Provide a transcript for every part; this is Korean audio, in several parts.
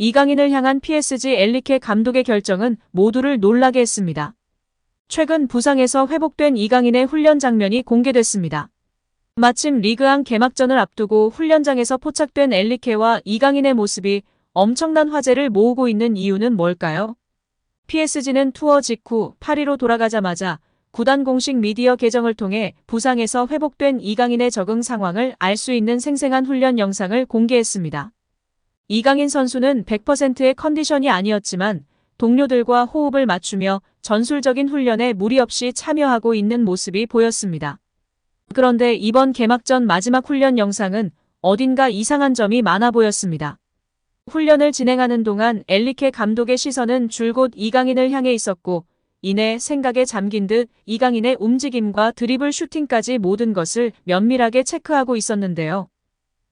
이강인을 향한 PSG 엔리케 감독의 결정은 모두를 놀라게 했습니다. 최근 부상에서 회복된 이강인의 훈련 장면이 공개됐습니다. 마침 리그앙 개막전을 앞두고 훈련장에서 포착된 엔리케와 이강인의 모습이 엄청난 화제를 모으고 있는 이유는 뭘까요? PSG는 투어 직후 파리로 돌아가자마자 구단 공식 미디어 계정을 통해 부상에서 회복된 이강인의 적응 상황을 알 수 있는 생생한 훈련 영상을 공개했습니다. 이강인 선수는 100%의 컨디션이 아니었지만 동료들과 호흡을 맞추며 전술적인 훈련에 무리 없이 참여하고 있는 모습이 보였습니다. 그런데 이번 개막전 마지막 훈련 영상은 어딘가 이상한 점이 많아 보였습니다. 훈련을 진행하는 동안 엔리케 감독의 시선은 줄곧 이강인을 향해 있었고 이내 생각에 잠긴 듯 이강인의 움직임과 드리블 슈팅까지 모든 것을 면밀하게 체크하고 있었는데요.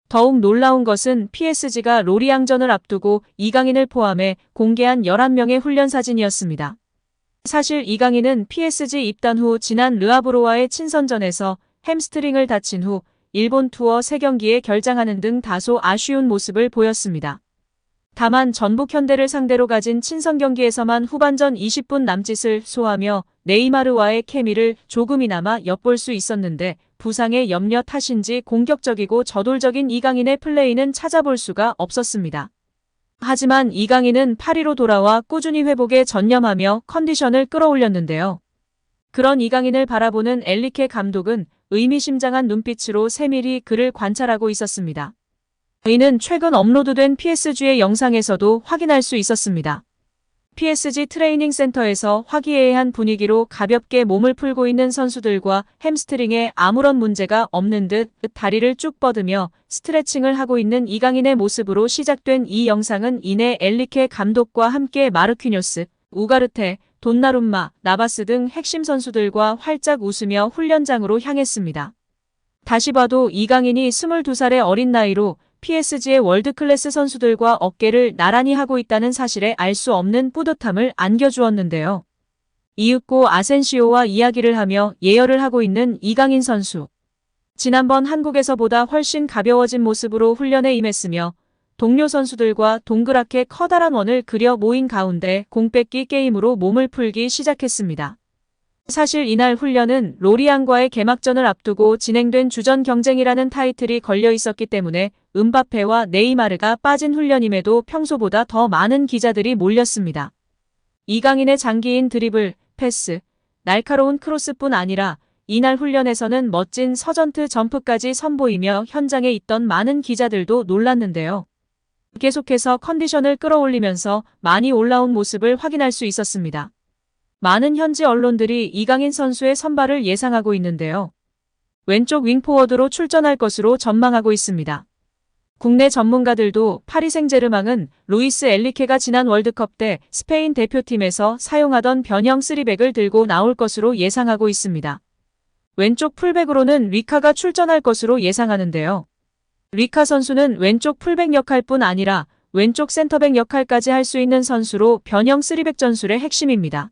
더욱 놀라운 것은 PSG가 로리앙전을 앞두고 이강인을 포함해 공개한 11명의 훈련 사진이었습니다. 사실 이강인은 PSG 입단 후 지난 르아브로와의 친선전에서 햄스트링을 다친 후 일본 투어 3경기에 결장하는 등 다소 아쉬운 모습을 보였습니다. 다만 전북 현대를 상대로 가진 친선 경기에서만 후반전 20분 남짓을 소화하며 네이마르와의 케미를 조금이나마 엿볼 수 있었는데 부상의 염려 탓인지 공격적이고 저돌적인 이강인의 플레이는 찾아볼 수가 없었습니다. 하지만 이강인은 파리로 돌아와 꾸준히 회복에 전념하며 컨디션을 끌어올렸는데요. 그런 이강인을 바라보는 엔리케 감독은 의미심장한 눈빛으로 세밀히 그를 관찰하고 있었습니다. 이는 최근 업로드된 PSG의 영상에서도 확인할 수 있었습니다. PSG 트레이닝 센터에서 화기애애한 분위기로 가볍게 몸을 풀고 있는 선수들과 햄스트링에 아무런 문제가 없는 듯 다리를 쭉 뻗으며 스트레칭을 하고 있는 이강인의 모습으로 시작된 이 영상은 이내 엔리케 감독과 함께 마르퀴뇨스, 우가르테, 돈나룸마, 나바스 등 핵심 선수들과 활짝 웃으며 훈련장으로 향했습니다. 다시 봐도 이강인이 22살의 어린 나이로 PSG의 월드클래스 선수들과 어깨를 나란히 하고 있다는 사실에 알 수 없는 뿌듯함을 안겨주었는데요. 이윽고 아센시오와 이야기를 하며 예열을 하고 있는 이강인 선수. 지난번 한국에서보다 훨씬 가벼워진 모습으로 훈련에 임했으며 동료 선수들과 동그랗게 커다란 원을 그려 모인 가운데 공뺏기 게임으로 몸을 풀기 시작했습니다. 사실 이날 훈련은 로리앙과의 개막전을 앞두고 진행된 주전 경쟁이라는 타이틀이 걸려 있었기 때문에 음바페와 네이마르가 빠진 훈련임에도 평소보다 더 많은 기자들이 몰렸습니다. 이강인의 장기인 드리블, 패스, 날카로운 크로스뿐 아니라 이날 훈련에서는 멋진 서전트 점프까지 선보이며 현장에 있던 많은 기자들도 놀랐는데요. 계속해서 컨디션을 끌어올리면서 많이 올라온 모습을 확인할 수 있었습니다. 많은 현지 언론들이 이강인 선수의 선발을 예상하고 있는데요. 왼쪽 윙포워드로 출전할 것으로 전망하고 있습니다. 국내 전문가들도 파리 생제르맹은 루이스 엔리케가 지난 월드컵 때 스페인 대표팀에서 사용하던 변형 3백을 들고 나올 것으로 예상하고 있습니다. 왼쪽 풀백으로는 리카가 출전할 것으로 예상하는데요. 리카 선수는 왼쪽 풀백 역할뿐 아니라 왼쪽 센터백 역할까지 할 수 있는 선수로 변형 3백 전술의 핵심입니다.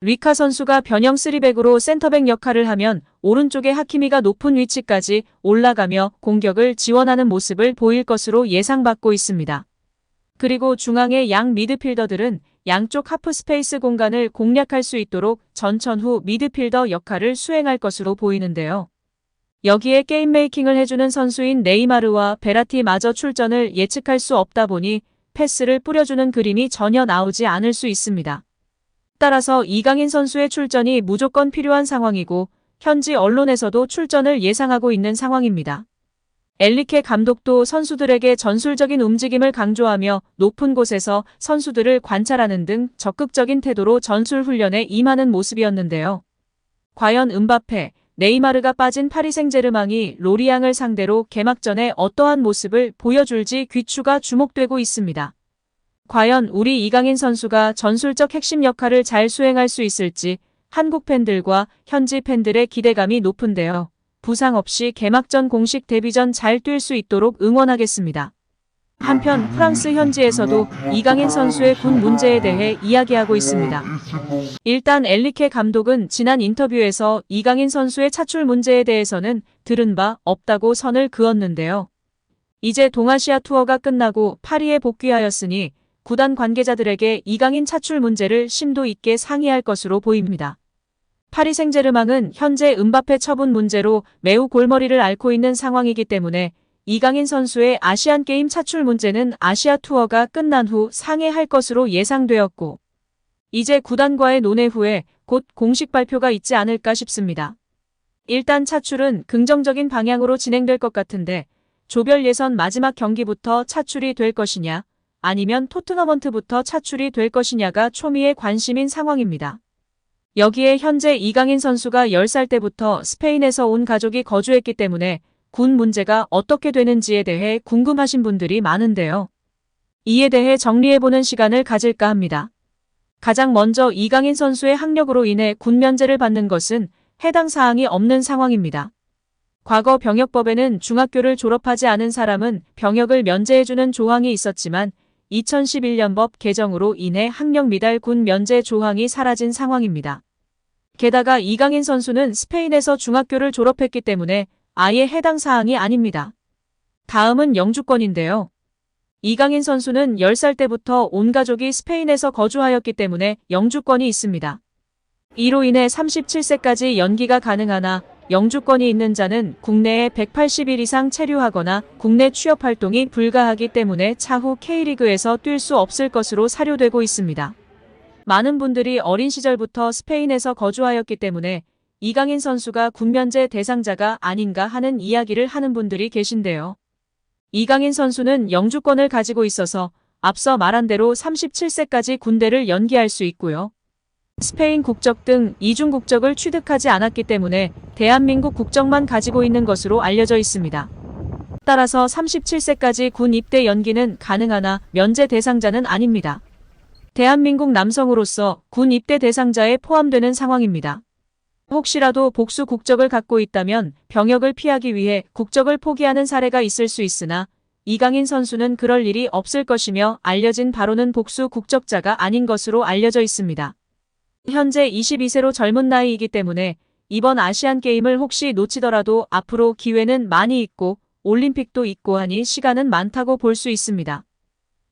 리카 선수가 변형 3백으로 센터백 역할을 하면 오른쪽에 하키미가 높은 위치까지 올라가며 공격을 지원하는 모습을 보일 것으로 예상받고 있습니다. 그리고 중앙의 양 미드필더들은 양쪽 하프 스페이스 공간을 공략할 수 있도록 전천후 미드필더 역할을 수행할 것으로 보이는데요. 여기에 게임 메이킹을 해주는 선수인 네이마르와 베라티마저 출전을 예측할 수 없다 보니 패스를 뿌려주는 그림이 전혀 나오지 않을 수 있습니다. 따라서 이강인 선수의 출전이 무조건 필요한 상황이고 현지 언론에서도 출전을 예상하고 있는 상황입니다. 엔리케 감독도 선수들에게 전술적인 움직임을 강조하며 높은 곳에서 선수들을 관찰하는 등 적극적인 태도로 전술 훈련에 임하는 모습이었는데요. 과연 음바페, 네이마르가 빠진 파리 생제르맹이 로리앙을 상대로 개막전에 어떠한 모습을 보여줄지 귀추가 주목되고 있습니다. 과연 우리 이강인 선수가 전술적 핵심 역할을 잘 수행할 수 있을지 한국 팬들과 현지 팬들의 기대감이 높은데요. 부상 없이 개막전 공식 데뷔전 잘 뛸 수 있도록 응원하겠습니다. 한편 프랑스 현지에서도 이강인 선수의 군 문제에 대해 이야기하고 있습니다. 일단 엔리케 감독은 지난 인터뷰에서 이강인 선수의 차출 문제에 대해서는 들은 바 없다고 선을 그었는데요. 이제 동아시아 투어가 끝나고 파리에 복귀하였으니 구단 관계자들에게 이강인 차출 문제를 심도 있게 상의할 것으로 보입니다. 파리 생제르맹은 현재 음바페 처분 문제로 매우 골머리를 앓고 있는 상황이기 때문에 이강인 선수의 아시안게임 차출 문제는 아시아 투어가 끝난 후 상의할 것으로 예상되었고, 이제 구단과의 논의 후에 곧 공식 발표가 있지 않을까 싶습니다. 일단 차출은 긍정적인 방향으로 진행될 것 같은데, 조별 예선 마지막 경기부터 차출이 될 것이냐, 아니면 토트넘먼트부터 차출이 될 것이냐가 초미의 관심인 상황입니다. 여기에 현재 이강인 선수가 10살 때부터 스페인에서 온 가족이 거주했기 때문에 군 문제가 어떻게 되는지에 대해 궁금하신 분들이 많은데요. 이에 대해 정리해보는 시간을 가질까 합니다. 가장 먼저 이강인 선수의 학력으로 인해 군 면제를 받는 것은 해당 사항이 없는 상황입니다. 과거 병역법에는 중학교를 졸업하지 않은 사람은 병역을 면제해주는 조항이 있었지만 2011년 법 개정으로 인해 학력 미달 군 면제 조항이 사라진 상황입니다. 게다가 이강인 선수는 스페인에서 중학교를 졸업했기 때문에 아예 해당 사항이 아닙니다. 다음은 영주권인데요. 이강인 선수는 10살 때부터 온 가족이 스페인에서 거주하였기 때문에 영주권이 있습니다. 이로 인해 37세까지 연기가 가능하나 영주권이 있는 자는 국내에 180일 이상 체류하거나 국내 취업 활동이 불가하기 때문에 차후 K리그에서 뛸 수 없을 것으로 사료되고 있습니다. 많은 분들이 어린 시절부터 스페인에서 거주하였기 때문에 이강인 선수가 군면제 대상자가 아닌가 하는 이야기를 하는 분들이 계신데요. 이강인 선수는 영주권을 가지고 있어서 앞서 말한 대로 37세까지 군대를 연기할 수 있고요. 스페인 국적 등 이중 국적을 취득하지 않았기 때문에 대한민국 국적만 가지고 있는 것으로 알려져 있습니다. 따라서 37세까지 군 입대 연기는 가능하나 면제 대상자는 아닙니다. 대한민국 남성으로서 군 입대 대상자에 포함되는 상황입니다. 혹시라도 복수 국적을 갖고 있다면 병역을 피하기 위해 국적을 포기하는 사례가 있을 수 있으나 이강인 선수는 그럴 일이 없을 것이며 알려진 바로는 복수 국적자가 아닌 것으로 알려져 있습니다. 현재 22세로 젊은 나이이기 때문에 이번 아시안게임을 혹시 놓치더라도 앞으로 기회는 많이 있고 올림픽도 있고 하니 시간은 많다고 볼 수 있습니다.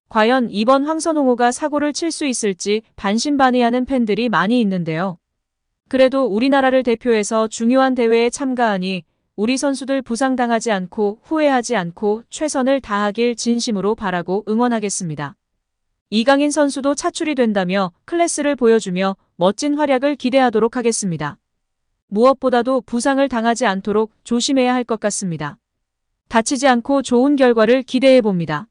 과연 이번 황선홍호가 사고를 칠 수 있을지 반신반의하는 팬들이 많이 있는데요. 그래도 우리나라를 대표해서 중요한 대회에 참가하니 우리 선수들 부상당하지 않고 후회하지 않고 최선을 다하길 진심으로 바라고 응원하겠습니다. 이강인 선수도 차출이 된다며 클래스를 보여주며 멋진 활약을 기대하도록 하겠습니다. 무엇보다도 부상을 당하지 않도록 조심해야 할 것 같습니다. 다치지 않고 좋은 결과를 기대해봅니다.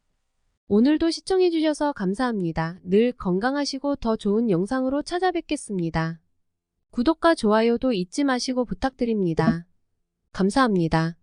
오늘도 시청해주셔서 감사합니다. 늘 건강하시고 더 좋은 영상으로 찾아뵙겠습니다. 구독과 좋아요도 잊지 마시고 부탁드립니다. 감사합니다.